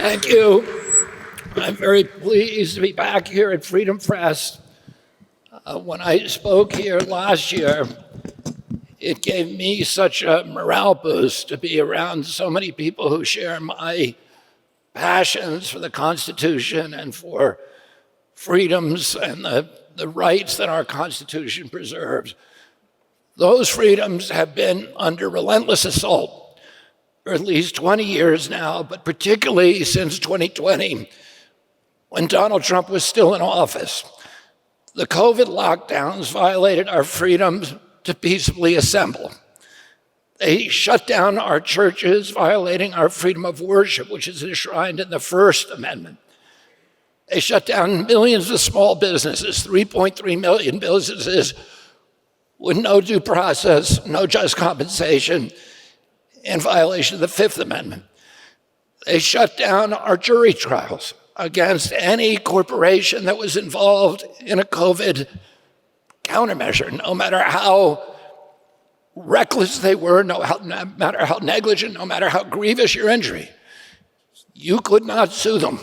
Thank you. I'm very pleased to be back here at FreedomFest. When I spoke here last year, it gave me such a morale boost to be around so many people who share my passions for the Constitution and for freedoms and the rights that our Constitution preserves. Those freedoms have been under relentless assault for at least 20 years now, but particularly since 2020, when Donald Trump was still in office. The COVID lockdowns violated our freedom to peaceably assemble. They shut down our churches, violating our freedom of worship, which is enshrined in the First Amendment. They shut down millions of small businesses, 3.3 million businesses with no due process, no just compensation, in violation of the Fifth Amendment. They shut down our jury trials against any corporation that was involved in a COVID countermeasure, no matter how reckless they were, no matter how negligent, no matter how grievous your injury. You could not sue them.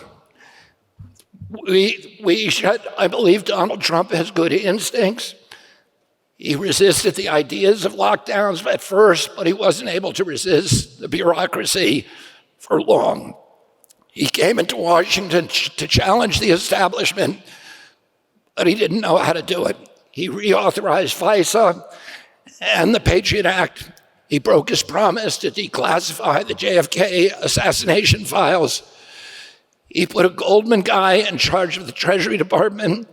I believe Donald Trump has good instincts. He resisted the ideas of lockdowns at first, but he wasn't able to resist the bureaucracy for long. He came into Washington to challenge the establishment, but he didn't know how to do it. He reauthorized FISA and the Patriot Act. He broke his promise to declassify the JFK assassination files. He put a Goldman guy in charge of the Treasury Department,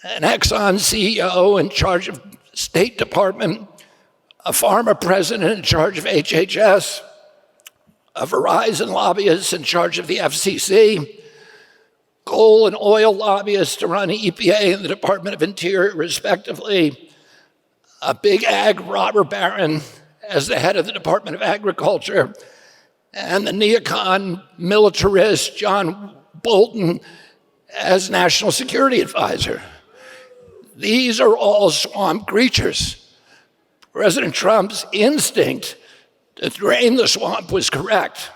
an Exxon CEO in charge of State Department, a pharma president in charge of HHS, a Verizon lobbyist in charge of the FCC, coal and oil lobbyists to run EPA and the Department of Interior, respectively, a big ag robber baron as the head of the Department of Agriculture, and the neocon militarist John Bolton as National Security Advisor. These are all swamp creatures. President Trump's instinct to drain the swamp was correct,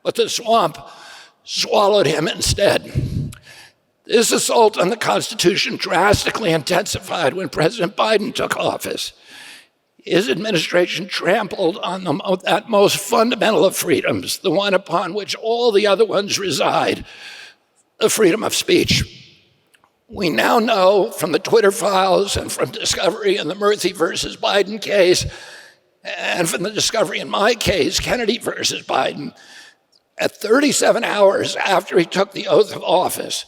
but the swamp swallowed him instead. This assault on the Constitution drastically intensified when President Biden took office. His administration trampled on that most fundamental of freedoms, the one upon which all the other ones reside, the freedom of speech. We now know from the Twitter files and from discovery in the Murthy versus Biden case, and from the discovery in my case, Kennedy versus Biden, at 37 hours after he took the oath of office,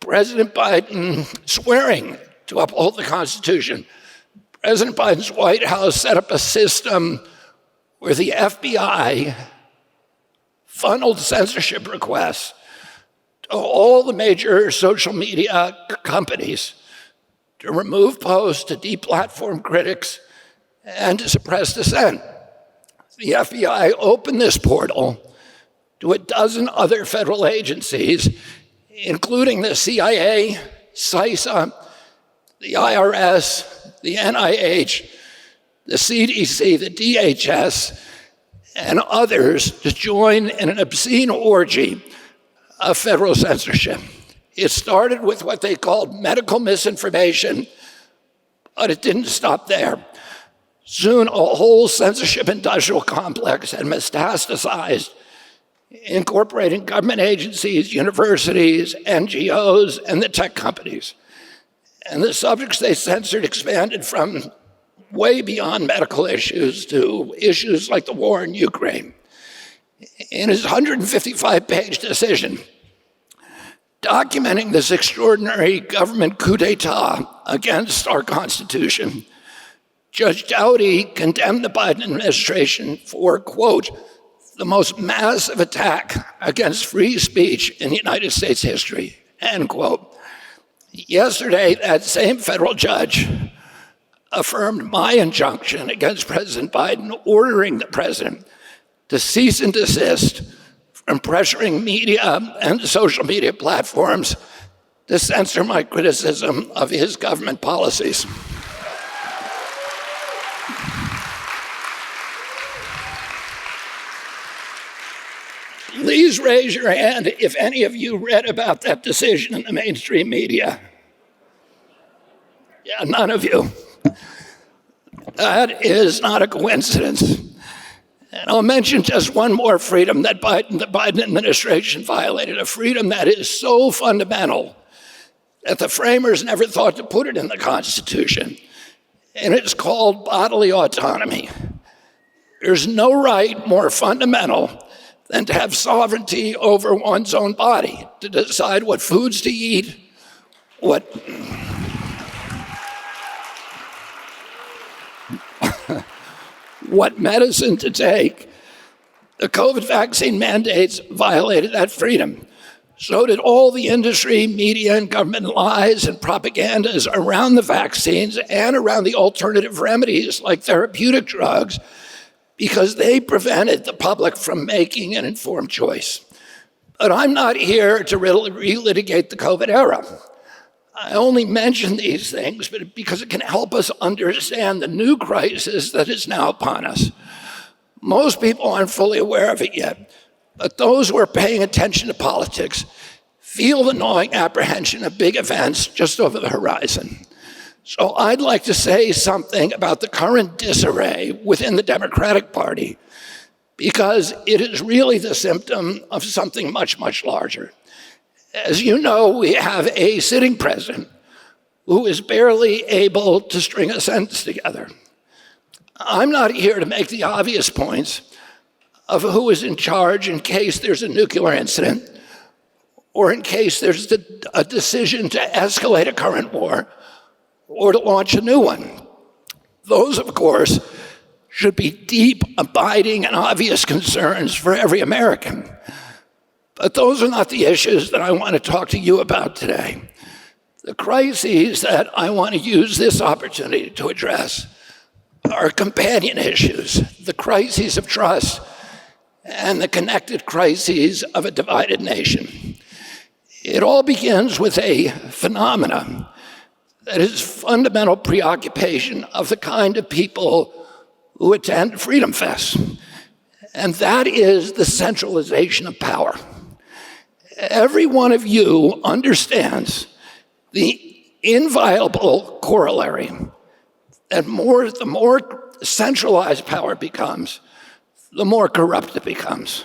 President Biden swearing to uphold the Constitution, President Biden's White House set up a system where the FBI funneled censorship requests to all the major social media companies to remove posts, to deplatform critics, and to suppress dissent. The FBI opened this portal to a dozen other federal agencies, including the CIA, CISA, the IRS, the NIH, the CDC, the DHS, and others to join in an obscene orgy of federal censorship. It started with what they called medical misinformation, but it didn't stop there. Soon, a whole censorship industrial complex had metastasized, incorporating government agencies, universities, NGOs, and the tech companies. And the subjects they censored expanded from way beyond medical issues to issues like the war in Ukraine. In his 155-page decision, documenting this extraordinary government coup d'etat against our Constitution, Judge Doughty condemned the Biden administration for, quote, the most massive attack against free speech in United States history, end quote. Yesterday, that same federal judge affirmed my injunction against President Biden, ordering the president to cease and desist from pressuring media and social media platforms to censor my criticism of his government policies. Please raise your hand if any of you read about that decision in the mainstream media. Yeah, none of you. That is not a coincidence. And I'll mention just one more freedom that the Biden administration violated, a freedom that is so fundamental that the framers never thought to put it in the Constitution. And it's called bodily autonomy. There's no right more fundamental than to have sovereignty over one's own body, to decide what foods to eat, what medicine to take. The COVID vaccine mandates violated that freedom. So did all the industry, media, and government lies and propagandas around the vaccines and around the alternative remedies like therapeutic drugs, because they prevented the public from making an informed choice. But I'm not here to relitigate the COVID era. I only mention these things because it can help us understand the new crisis that is now upon us. Most people aren't fully aware of it yet, but those who are paying attention to politics feel the gnawing apprehension of big events just over the horizon. So I'd like to say something about the current disarray within the Democratic Party, because it is really the symptom of something much, much larger. As you know, we have a sitting president who is barely able to string a sentence together. I'm not here to make the obvious points of who is in charge in case there's a nuclear incident or in case there's a decision to escalate a current war or to launch a new one. Those, of course, should be deep, abiding, and obvious concerns for every American. But those are not the issues that I want to talk to you about today. The crises that I want to use this opportunity to address are companion issues, the crises of trust and the connected crises of a divided nation. It all begins with a phenomenon that is fundamental preoccupation of the kind of people who attend FreedomFest, and that is the centralization of power. Every one of you understands the inviolable corollary that the more centralized power becomes, the more corrupt it becomes.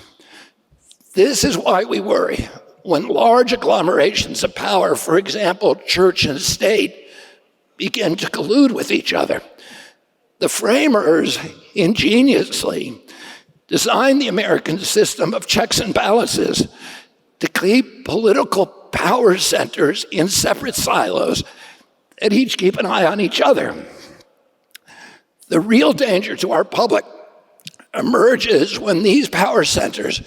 This is why we worry when large agglomerations of power, for example, church and state, begin to collude with each other. The framers ingeniously designed the American system of checks and balances to keep political power centers in separate silos that each keep an eye on each other. The real danger to our public emerges when these power centers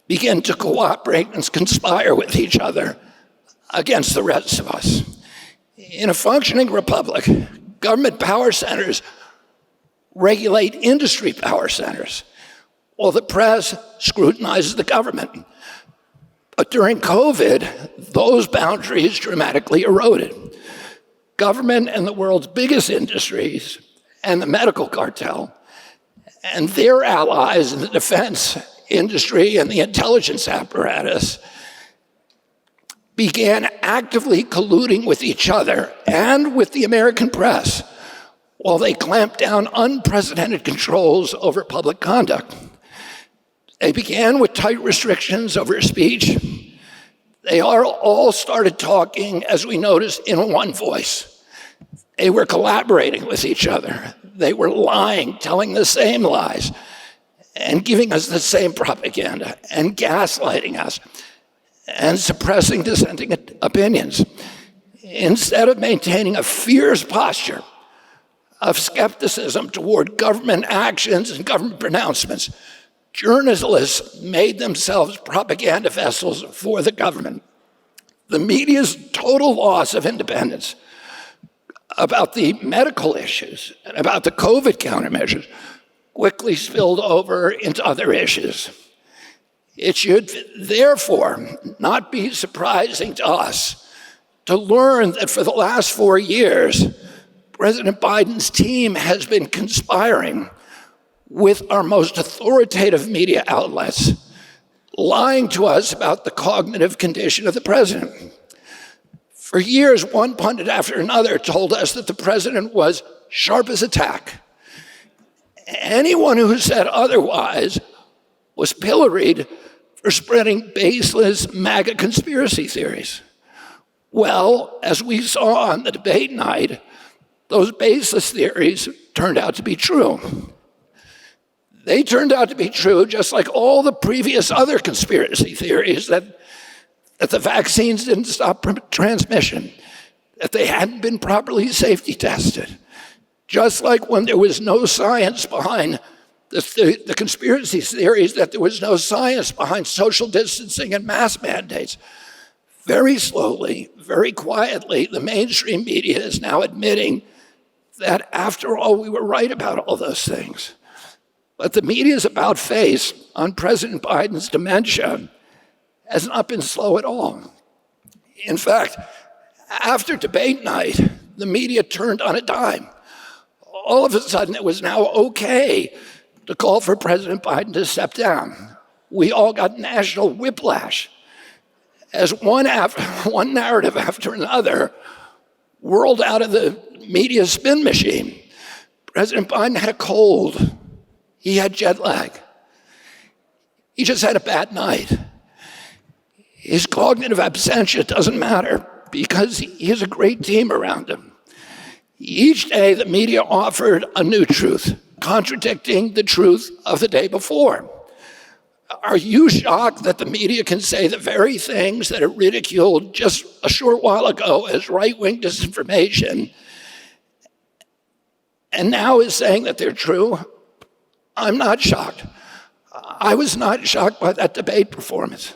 begin to cooperate and conspire with each other against the rest of us. In a functioning republic, government power centers regulate industry power centers, while the press scrutinizes the government. But during COVID, those boundaries dramatically eroded. Government and the world's biggest industries and the medical cartel and their allies in the defense industry and the intelligence apparatus began actively colluding with each other and with the American press while they clamped down unprecedented controls over public conduct. They began with tight restrictions over speech. They all started talking, as we noticed, in one voice. They were collaborating with each other. They were lying, telling the same lies, and giving us the same propaganda, and gaslighting us, and suppressing dissenting opinions. Instead of maintaining a fierce posture of skepticism toward government actions and government pronouncements, journalists made themselves propaganda vessels for the government. The media's total loss of independence about the medical issues and about the COVID countermeasures quickly spilled over into other issues. It should therefore not be surprising to us to learn that for the last 4 years, President Biden's team has been conspiring with our most authoritative media outlets, lying to us about the cognitive condition of the president. For years, one pundit after another told us that the president was sharp as a tack. Anyone who said otherwise was pilloried for spreading baseless MAGA conspiracy theories. Well, as we saw on the debate night, those baseless theories turned out to be true. They turned out to be true just like all the previous other conspiracy theories that the vaccines didn't stop transmission, that they hadn't been properly safety tested. Just like when there was no science behind the conspiracy theories, that there was no science behind social distancing and mask mandates. Very slowly, very quietly, the mainstream media is now admitting that after all, we were right about all those things. But the media's about face on President Biden's dementia has not been slow at all. In fact, after debate night, the media turned on a dime. All of a sudden, it was now okay to call for President Biden to step down. We all got national whiplash as one narrative after another whirled out of the media spin machine. President Biden had a cold. He had jet lag. He just had a bad night. His cognitive absentia doesn't matter because he has a great team around him. Each day, the media offered a new truth, contradicting the truth of the day before. Are you shocked that the media can say the very things that it ridiculed just a short while ago as right-wing disinformation and now is saying that they're true? I'm not shocked. I was not shocked by that debate performance.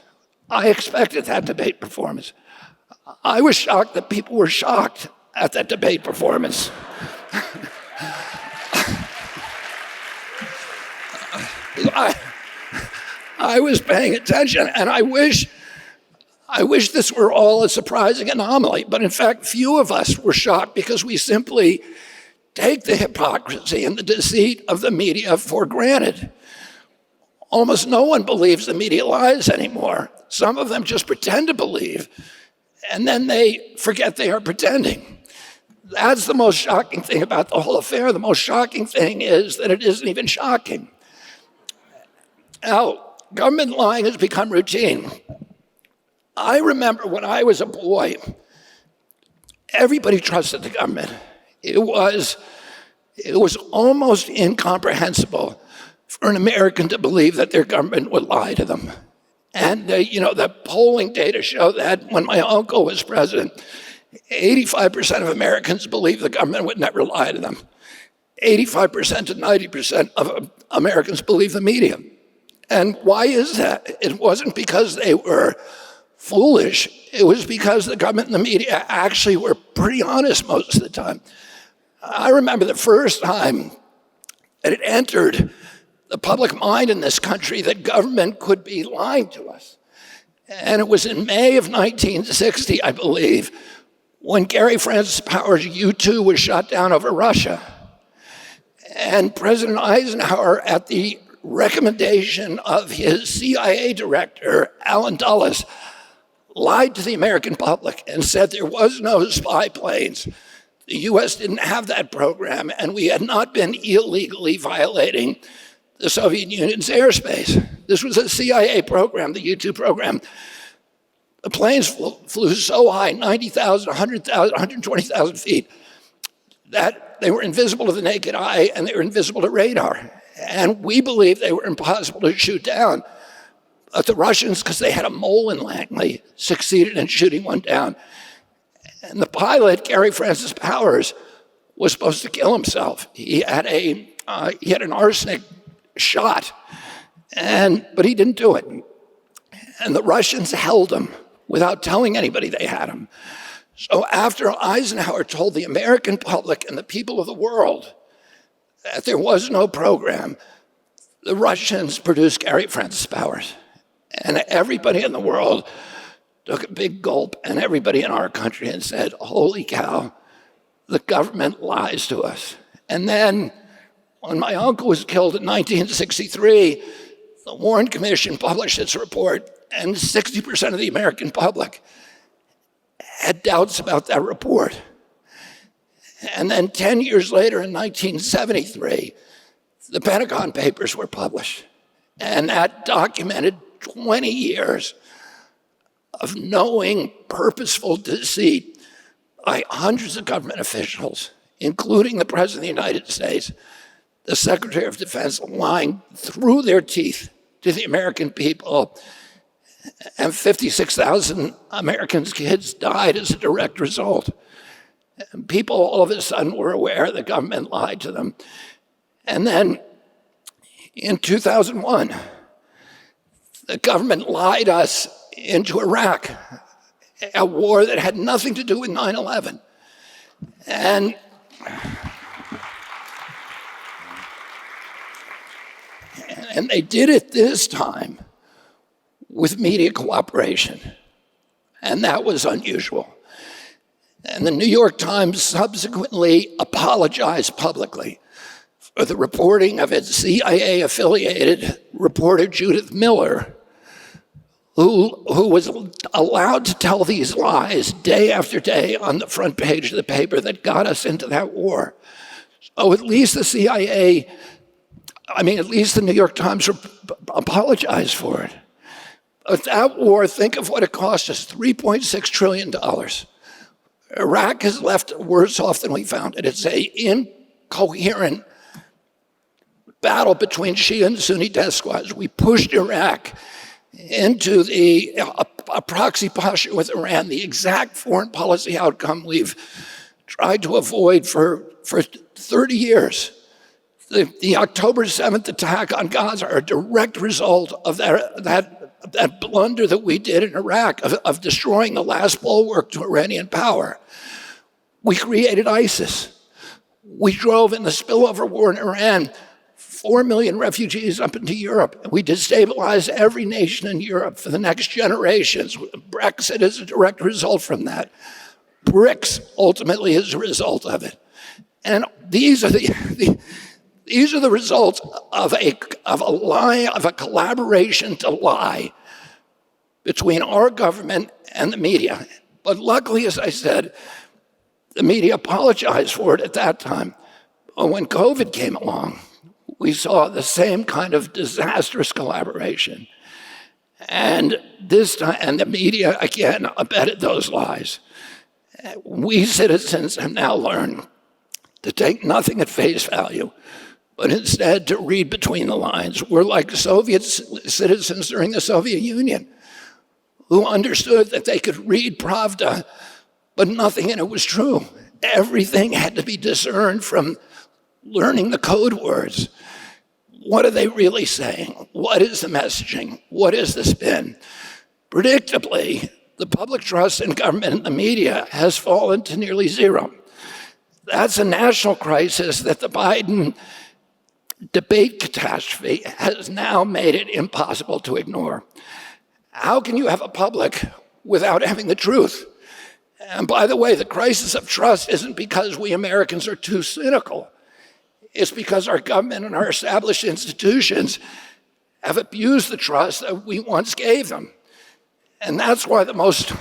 I expected that debate performance. I was shocked that people were shocked at that debate performance. I was paying attention, and I wish this were all a surprising anomaly, but in fact, few of us were shocked because we simply take the hypocrisy and the deceit of the media for granted. Almost no one believes the media lies anymore. Some of them just pretend to believe, and then they forget they are pretending. That's the most shocking thing about the whole affair. The most shocking thing is that it isn't even shocking. Now, government lying has become routine. I remember when I was a boy, everybody trusted the government. It was almost incomprehensible for an American to believe that their government would lie to them. And the polling data show that when my uncle was president, 85% of Americans believed the government would never lie to them. 85% to 90% of Americans believe the media. And why is that? It wasn't because they were foolish. It was because the government and the media actually were pretty honest most of the time. I remember the first time that it entered the public mind in this country that government could be lying to us. And it was in May of 1960, I believe, when Gary Francis Powers' U-2 was shot down over Russia. And President Eisenhower, at the recommendation of his CIA director, Allen Dulles, lied to the American public and said there was no spy planes. The US didn't have that program, and we had not been illegally violating the Soviet Union's airspace. This was a CIA program, the U-2 program. The planes flew so high, 90,000, 100,000, 120,000 feet, that they were invisible to the naked eye and they were invisible to radar. And we believed they were impossible to shoot down. But the Russians, because they had a mole in Langley, succeeded in shooting one down. And the pilot, Gary Francis Powers, was supposed to kill himself. He had an arsenic shot, but he didn't do it. And the Russians held him without telling anybody they had him. So after Eisenhower told the American public and the people of the world that there was no program, the Russians produced Gary Francis Powers. And everybody in the world took a big gulp, and everybody in our country and said, holy cow, the government lies to us. And then when my uncle was killed in 1963, the Warren Commission published its report, and 60% of the American public had doubts about that report. And then 10 years later, in 1973, the Pentagon Papers were published. And that documented 20 years of knowing, purposeful deceit by hundreds of government officials, including the President of the United States, the Secretary of Defense, lying through their teeth to the American people. And 56,000 Americans' kids died as a direct result. And people all of a sudden were aware the government lied to them. And then in 2001, the government lied us into Iraq, a war that had nothing to do with 9/11. And they did it this time with media cooperation, and that was unusual. And the New York Times subsequently apologized publicly for the reporting of its CIA-affiliated reporter Judith Miller, who was allowed to tell these lies day after day on the front page of the paper that got us into that war. So at least the CIA, at least the New York Times apologized for it. But that war, think of what it cost us, $3.6 trillion. Iraq is left worse off than we found it. It's an incoherent battle between Shia and Sunni death squads. We pushed Iraq into a proxy posture with Iran, the exact foreign policy outcome we've tried to avoid for 30 years. The October 7th attack on Gaza are a direct result of that blunder that we did in Iraq of destroying the last bulwark to Iranian power. We created ISIS. We drove in the spillover war in Iran 4 million refugees up into Europe. We destabilized every nation in Europe for the next generations. Brexit is a direct result from that. BRICS ultimately is a result of it. And these are the results of a lie, of a collaboration to lie between our government and the media. But luckily, as I said, the media apologized for it at that time. But when COVID came along, we saw the same kind of disastrous collaboration. And this time, and the media, again, abetted those lies. We citizens have now learned to take nothing at face value, but instead to read between the lines. We're like Soviet citizens during the Soviet Union, who understood that they could read Pravda, but nothing in it was true. Everything had to be discerned from learning the code words. What are they really saying? What is the messaging? What is the spin? Predictably, the public trust in government and the media has fallen to nearly zero. That's a national crisis that the Biden debate catastrophe has now made it impossible to ignore. How can you have a public without having the truth? And by the way, the crisis of trust isn't because we Americans are too cynical. It's because our government and our established institutions have abused the trust that we once gave them. And that's why the most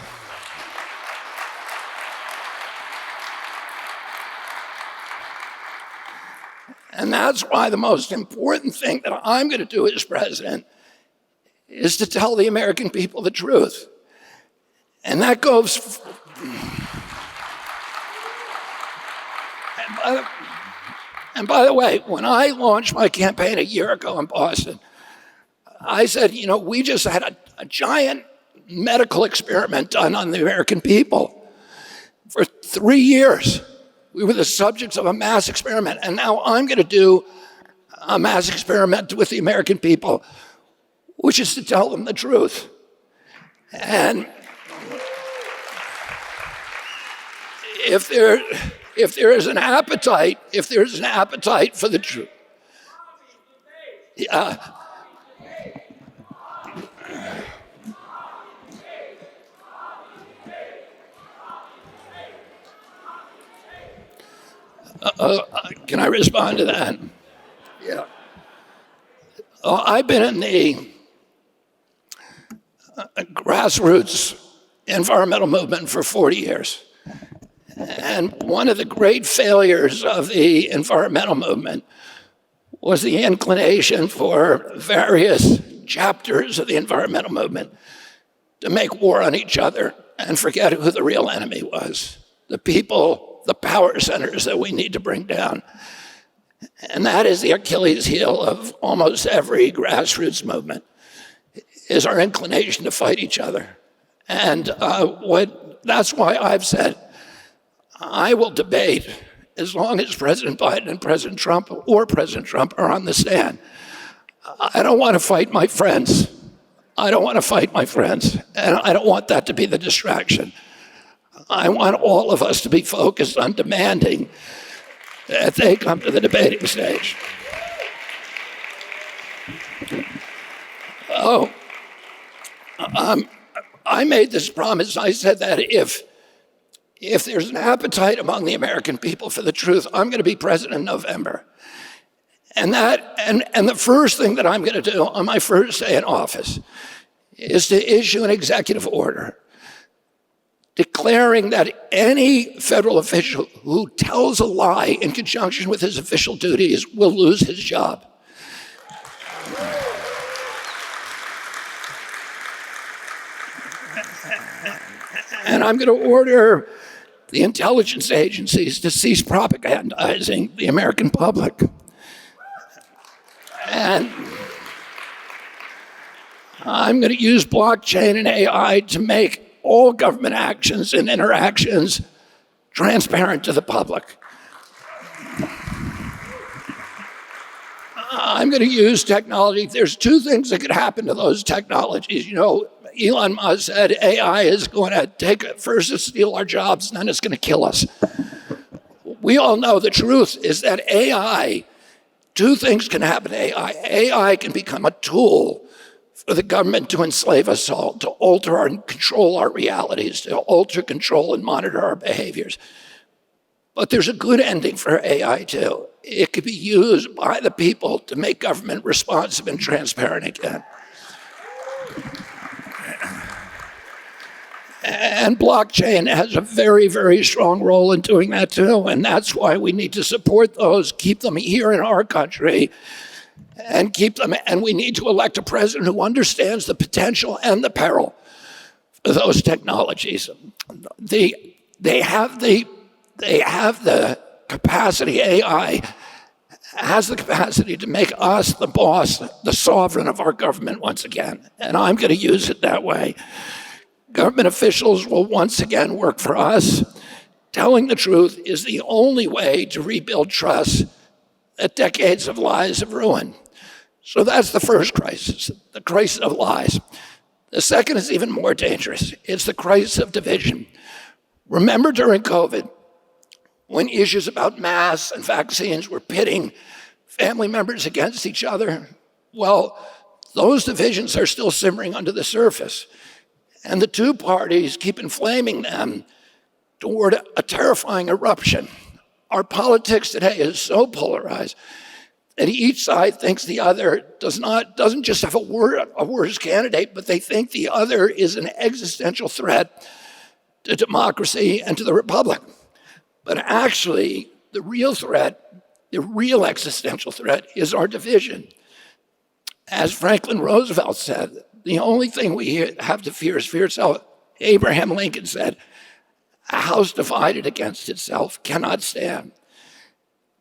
important thing that I'm going to do as president is to tell the American people the truth. And that goes... And by the way, when I launched my campaign a year ago in Boston, I said, we just had a giant medical experiment done on the American people. For 3 years, we were the subjects of a mass experiment, and now I'm going to do a mass experiment with the American people, which is to tell them the truth. And if there is an appetite for the truth, can I respond to that? Yeah. I've been in the grassroots environmental movement for 40 years. And one of the great failures of the environmental movement was the inclination for various chapters of the environmental movement to make war on each other and forget who the real enemy was, the people, the power centers that we need to bring down. And that is the Achilles heel of almost every grassroots movement, is our inclination to fight each other. And that's why I've said I will debate as long as President Biden and President Trump are on the stand. I don't want to fight my friends. I don't want to fight my friends, and I don't want that to be the distraction. I want all of us to be focused on demanding that they come to the debating stage. I made this promise. I said that if there's an appetite among the American people for the truth, I'm going to be president in November. And the first thing that I'm going to do on my first day in office is to issue an executive order declaring that any federal official who tells a lie in conjunction with his official duties will lose his job. And I'm going to order the intelligence agencies to cease propagandizing the American public. And I'm going to use blockchain and AI to make all government actions and interactions transparent to the public. I'm going to use technology. There's two things that could happen to those technologies. You know, Elon Musk said AI is going to first to steal our jobs, and then it's going to kill us. We all know the truth is that AI, two things can happen to AI. AI can become a tool for the government to enslave us all, to alter and control our realities, to alter, control, and monitor our behaviors. But there's a good ending for AI too. It could be used by the people to make government responsive and transparent again. And blockchain has a very, very strong role in doing that too. And that's why we need to support those, keep them here in our country, and keep them. And we need to elect a president who understands the potential and the peril of those technologies. They have the capacity, AI has the capacity to make us the boss, the sovereign of our government once again. And I'm going to use it that way. Government officials will once again work for us. Telling the truth is the only way to rebuild trust that decades of lies have ruined. So that's the first crisis, the crisis of lies. The second is even more dangerous. It's the crisis of division. Remember during COVID, when issues about masks and vaccines were pitting family members against each other? Well, those divisions are still simmering under the surface. And the two parties keep inflaming them toward a terrifying eruption. Our politics today is so polarized that each side thinks the other doesn't just have a worse candidate, but they think the other is an existential threat to democracy and to the republic. But actually, the real threat, the real existential threat is our division. As Franklin Roosevelt said, the only thing we have to fear is fear itself. Abraham Lincoln said, a house divided against itself cannot stand.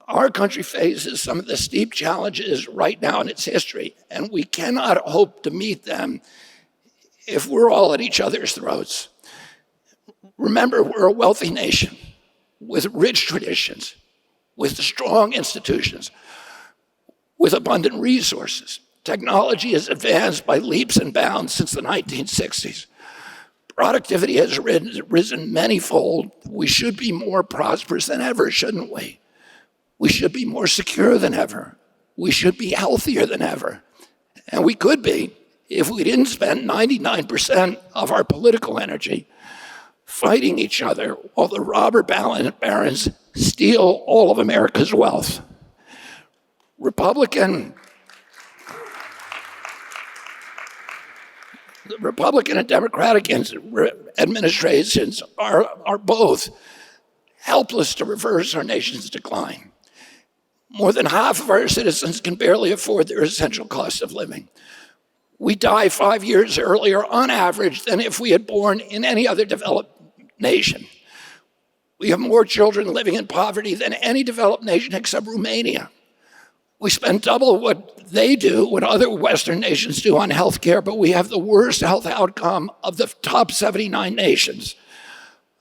Our country faces some of the steep challenges right now in its history, and we cannot hope to meet them if we're all at each other's throats. Remember, we're a wealthy nation with rich traditions, with strong institutions, with abundant resources. Technology has advanced by leaps and bounds since the 1960s. Productivity has risen manyfold. We should be more prosperous than ever, shouldn't we? We should be more secure than ever. We should be healthier than ever. And we could be if we didn't spend 99% of our political energy fighting each other while the robber barons steal all of America's wealth. Republican The Republican and Democratic administrations are both helpless to reverse our nation's decline. More than half of our citizens can barely afford their essential cost of living. We die 5 years earlier on average than if we had born in any other developed nation. We have more children living in poverty than any developed nation except Romania. We spend double what they do, what other Western nations do on health care, but we have the worst health outcome of the top 79 nations.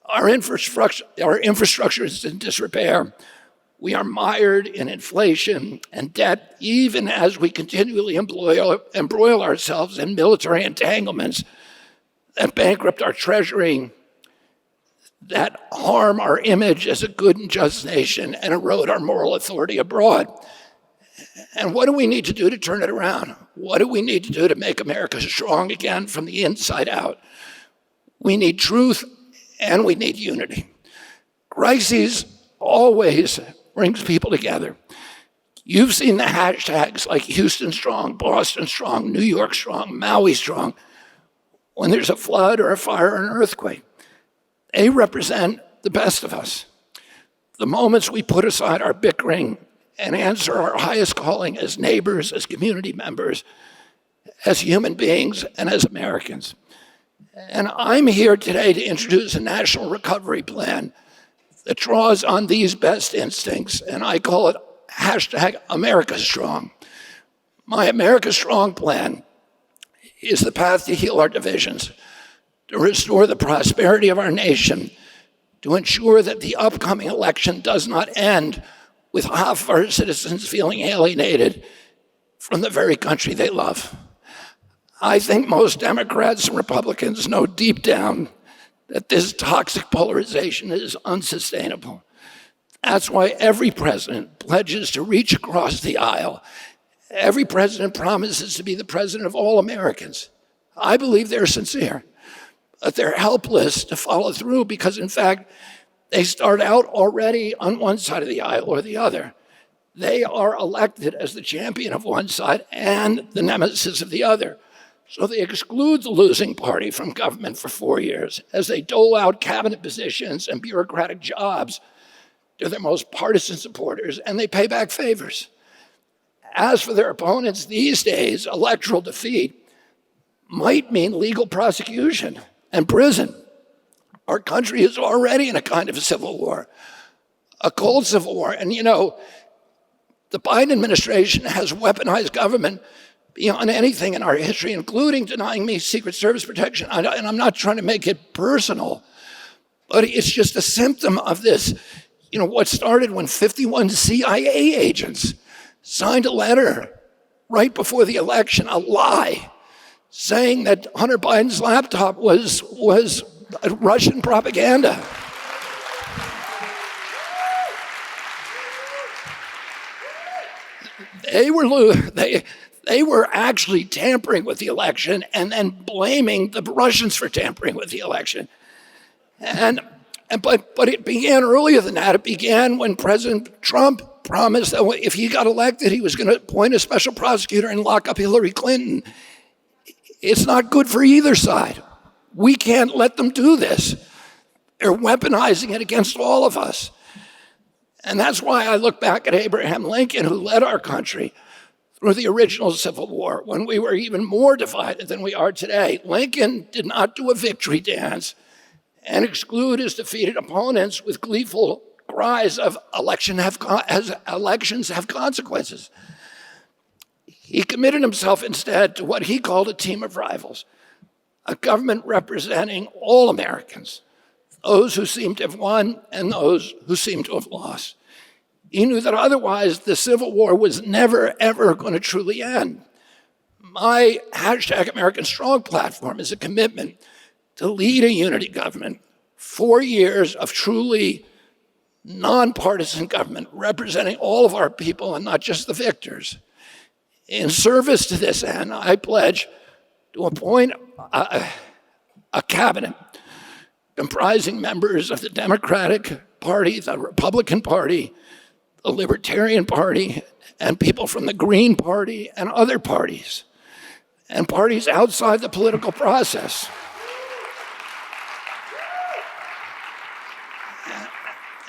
Our infrastructure is in disrepair. We are mired in inflation and debt, even as we continually embroil ourselves in military entanglements that bankrupt our treasury, that harm our image as a good and just nation, and erode our moral authority abroad. And what do we need to do to turn it around? What do we need to do to make America strong again from the inside out? We need truth and we need unity. Crises always brings people together. You've seen the hashtags like Houston Strong, Boston Strong, New York Strong, Maui Strong. When there's a flood or a fire or an earthquake, they represent the best of us. The moments we put aside our bickering and answer our highest calling as neighbors, as community members, as human beings, and as Americans. And I'm here today to introduce a national recovery plan that draws on these best instincts, and I call it hashtag America Strong. My America Strong plan is the path to heal our divisions, to restore the prosperity of our nation, to ensure that the upcoming election does not end with half of our citizens feeling alienated from the very country they love. I think most Democrats and Republicans know deep down that this toxic polarization is unsustainable. That's why every president pledges to reach across the aisle. Every president promises to be the president of all Americans. I believe they're sincere, but they're helpless to follow through because, in fact, they start out already on one side of the aisle or the other. They are elected as the champion of one side and the nemesis of the other. So they exclude the losing party from government for 4 years as they dole out cabinet positions and bureaucratic jobs to their most partisan supporters, and they pay back favors. As for their opponents these days, electoral defeat might mean legal prosecution and prison. Our country is already in a kind of a civil war, a cold civil war. And you know, the Biden administration has weaponized government beyond anything in our history, including denying me Secret Service protection. And I'm not trying to make it personal, but it's just a symptom of this. You know, what started when 51 CIA agents signed a letter right before the election, a lie, saying that Hunter Biden's laptop was Russian propaganda. They were actually tampering with the election and then blaming the Russians for tampering with the election. But it began earlier than that. It began when President Trump promised that if he got elected, he was going to appoint a special prosecutor and lock up Hillary Clinton. It's not good for either side. We can't let them do this. They're weaponizing it against all of us. And that's why I look back at Abraham Lincoln, who led our country through the original Civil War, when we were even more divided than we are today. Lincoln did not do a victory dance and exclude his defeated opponents with gleeful cries of elections have consequences. He committed himself instead to what he called a team of rivals, a government representing all Americans, those who seem to have won and those who seem to have lost. He knew that otherwise the Civil War was never, ever going to truly end. My hashtag American Strong platform is a commitment to lead a unity government, 4 years of truly nonpartisan government representing all of our people and not just the victors. In service to this end, I pledge to appoint a cabinet comprising members of the Democratic Party, the Republican Party, the Libertarian Party, and people from the Green Party and other parties. and parties outside the political process.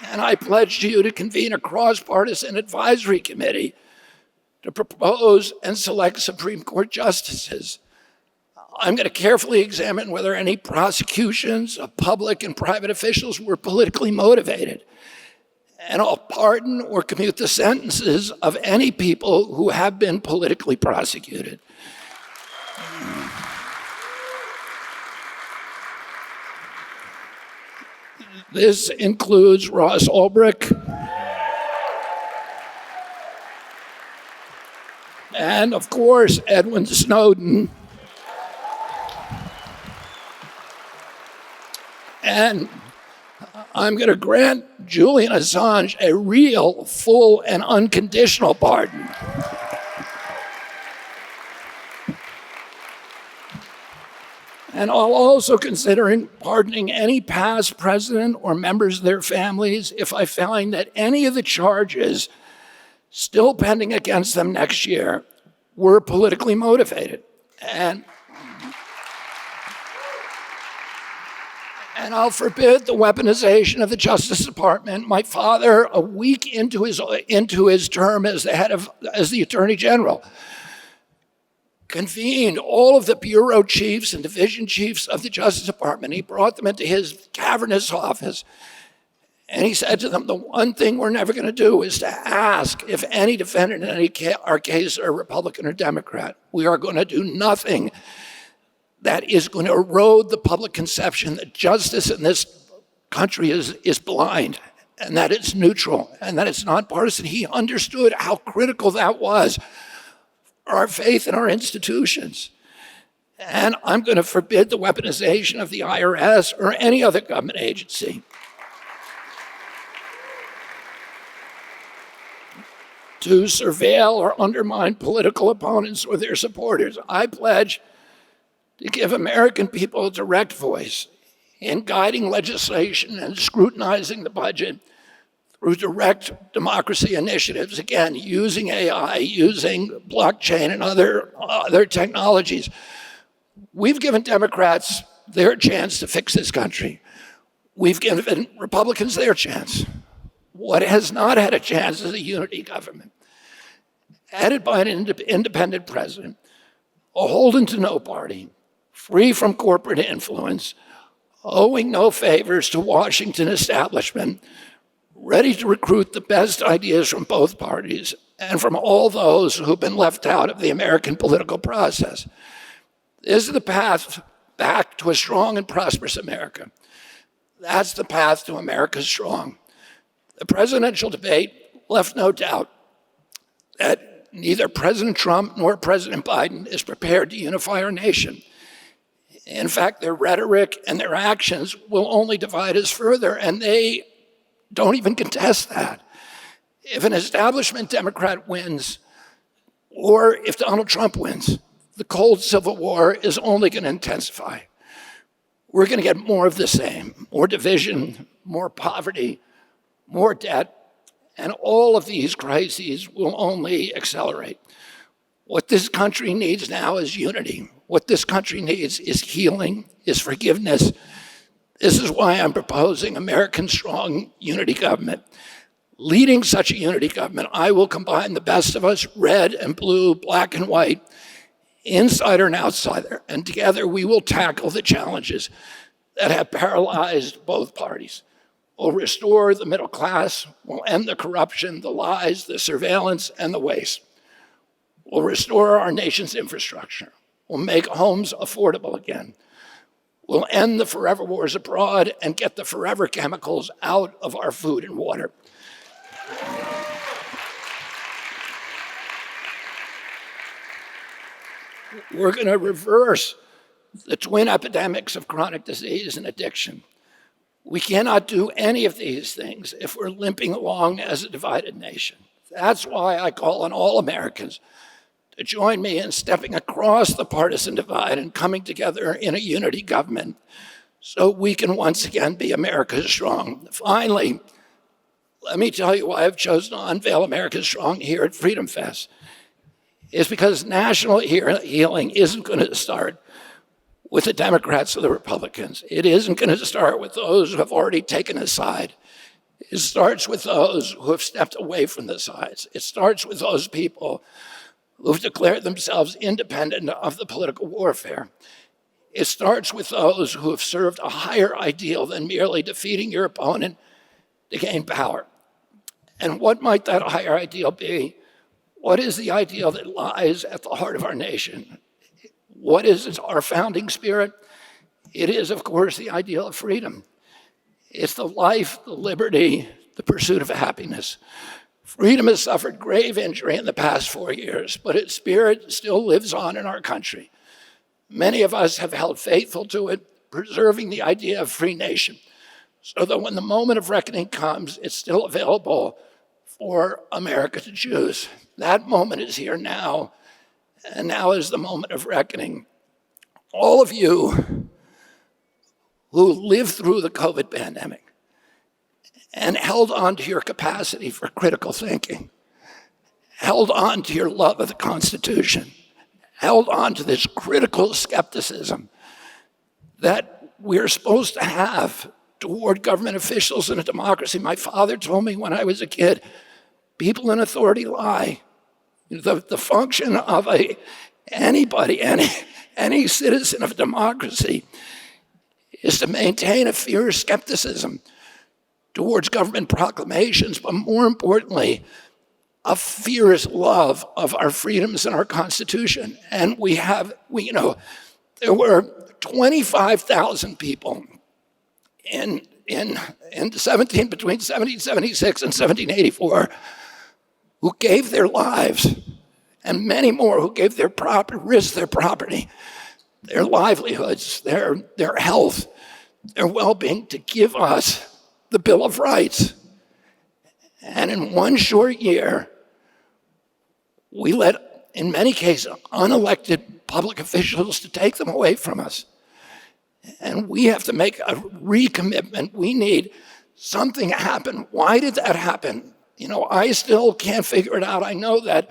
And I pledge to you to convene a cross-partisan advisory committee to propose and select Supreme Court justices. I'm going to carefully examine whether any prosecutions of public and private officials were politically motivated. And I'll pardon or commute the sentences of any people who have been politically prosecuted. This includes Ross Ulbricht and, of course, Edward Snowden. And I'm going to grant Julian Assange a real, full, and unconditional pardon. And I'll also consider pardoning any past president or members of their families if I find that any of the charges still pending against them next year were politically motivated. And I'll forbid the weaponization of the Justice Department. My father, a week into his term as the Attorney General, convened all of the bureau chiefs and division chiefs of the Justice Department. He brought them into his cavernous office, and he said to them, the one thing we're never going to do is to ask if any defendant in our case are Republican or Democrat. We are going to do nothing that is going to erode the public conception that justice in this country is blind, and that it's neutral, and that it's nonpartisan. He understood how critical that was for our faith in our institutions. And I'm going to forbid the weaponization of the IRS or any other government agency. To surveil or undermine political opponents or their supporters. I pledge to give American people a direct voice in guiding legislation and scrutinizing the budget through direct democracy initiatives, again, using AI, using blockchain and other technologies. We've given Democrats their chance to fix this country. We've given Republicans their chance. What has not had a chance is a unity government, headed by an independent president, beholden to no party, free from corporate influence, owing no favors to Washington establishment, ready to recruit the best ideas from both parties and from all those who've been left out of the American political process. This is the path back to a strong and prosperous America. That's the path to America strong. The presidential debate left no doubt that neither President Trump nor President Biden is prepared to unify our nation. In fact, their rhetoric and their actions will only divide us further, and they don't even contest that. If an establishment Democrat wins, or if Donald Trump wins, the cold civil war is only going to intensify. We're going to get more of the same, more division, more poverty, more debt, and all of these crises will only accelerate. What this country needs now is unity. What this country needs is healing, is forgiveness. This is why I'm proposing American Strong Unity Government. Leading such a unity government, I will combine the best of us, red and blue, black and white, insider and outsider, and together we will tackle the challenges that have paralyzed both parties. We'll restore the middle class, we'll end the corruption, the lies, the surveillance, and the waste. We'll restore our nation's infrastructure. We'll make homes affordable again. We'll end the forever wars abroad and get the forever chemicals out of our food and water. We're going to reverse the twin epidemics of chronic disease and addiction. We cannot do any of these things if we're limping along as a divided nation. That's why I call on all Americans to join me in stepping across the partisan divide and coming together in a unity government so we can once again be America Strong. Finally, let me tell you why I've chosen to unveil America Strong here at FreedomFest. is because national healing isn't going to start with the Democrats or the Republicans. It isn't going to start with those who have already taken a side. It starts with those who have stepped away from the sides. It starts with those people who've declared themselves independent of the political warfare. It starts with those who have served a higher ideal than merely defeating your opponent to gain power. And what might that higher ideal be? What is the ideal that lies at the heart of our nation? What is our founding spirit? It is, of course, the ideal of freedom. It's the life, the liberty, the pursuit of happiness. Freedom has suffered grave injury in the past 4 years, but its spirit still lives on in our country. Many of us have held faithful to it, preserving the idea of free nation, so that when the moment of reckoning comes, it's still available for America to choose. That moment is here now, and now is the moment of reckoning. All of you who lived through the COVID pandemic and held on to your capacity for critical thinking, held on to your love of the Constitution, held on to this critical skepticism that we're supposed to have toward government officials in a democracy. My father told me when I was a kid, people in authority lie. The function of anybody, any citizen of a democracy is to maintain a fierce skepticism towards government proclamations, but more importantly, a fierce love of our freedoms and our Constitution. And there were 25,000 people between 1776 and 1784 who gave their lives, and many more who gave their property, risked their property, their livelihoods, their health, their well-being to give us the Bill of Rights. And in one short year, we let, in many cases, unelected public officials to take them away from us. And we have to make a recommitment. We need something to happen. Why did that happen? I still can't figure it out. I know that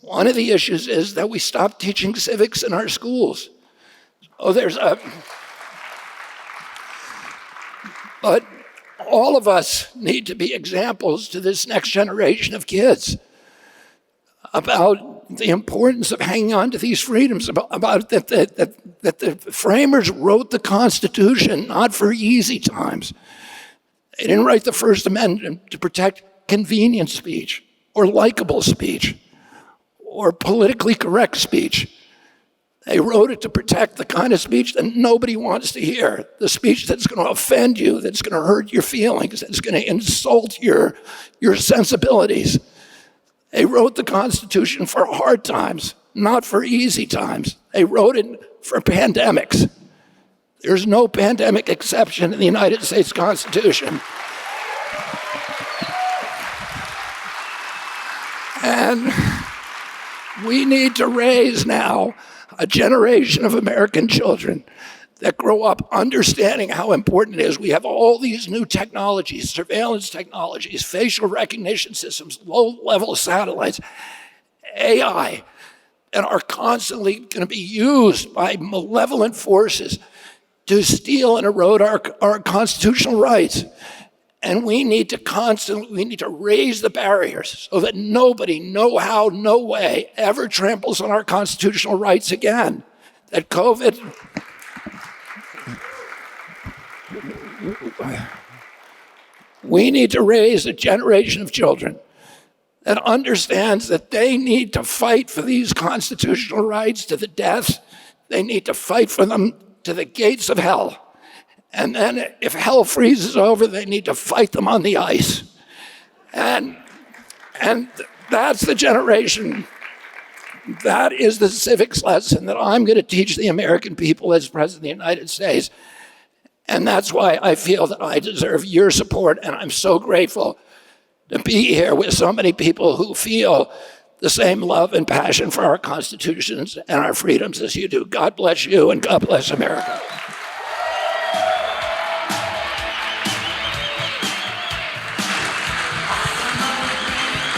one of the issues is that we stopped teaching civics in our schools. But all of us need to be examples to this next generation of kids about the importance of hanging on to these freedoms, about that the framers wrote the Constitution not for easy times. They didn't write the First Amendment to protect convenient speech or likable speech or politically correct speech. They wrote it to protect the kind of speech that nobody wants to hear, the speech that's going to offend you, that's going to hurt your feelings, that's going to insult your sensibilities. They wrote the Constitution for hard times, not for easy times. They wrote it for pandemics. There's no pandemic exception in the United States Constitution. And we need to raise now a generation of American children that grow up understanding how important it is. We have all these new technologies, surveillance technologies, facial recognition systems, low-level satellites, AI, and are constantly going to be used by malevolent forces to steal and erode our constitutional rights. And we need to raise the barriers so that nobody, no how, no way, ever tramples on our constitutional rights again. That COVID, we need to raise a generation of children that understands that they need to fight for these constitutional rights to the death. They need to fight for them to the gates of hell. And then if hell freezes over, they need to fight them on the ice. And that's the generation. That is the civics lesson that I'm going to teach the American people as President of the United States. And that's why I feel that I deserve your support. And I'm so grateful to be here with so many people who feel the same love and passion for our constitutions and our freedoms as you do. God bless you and God bless America.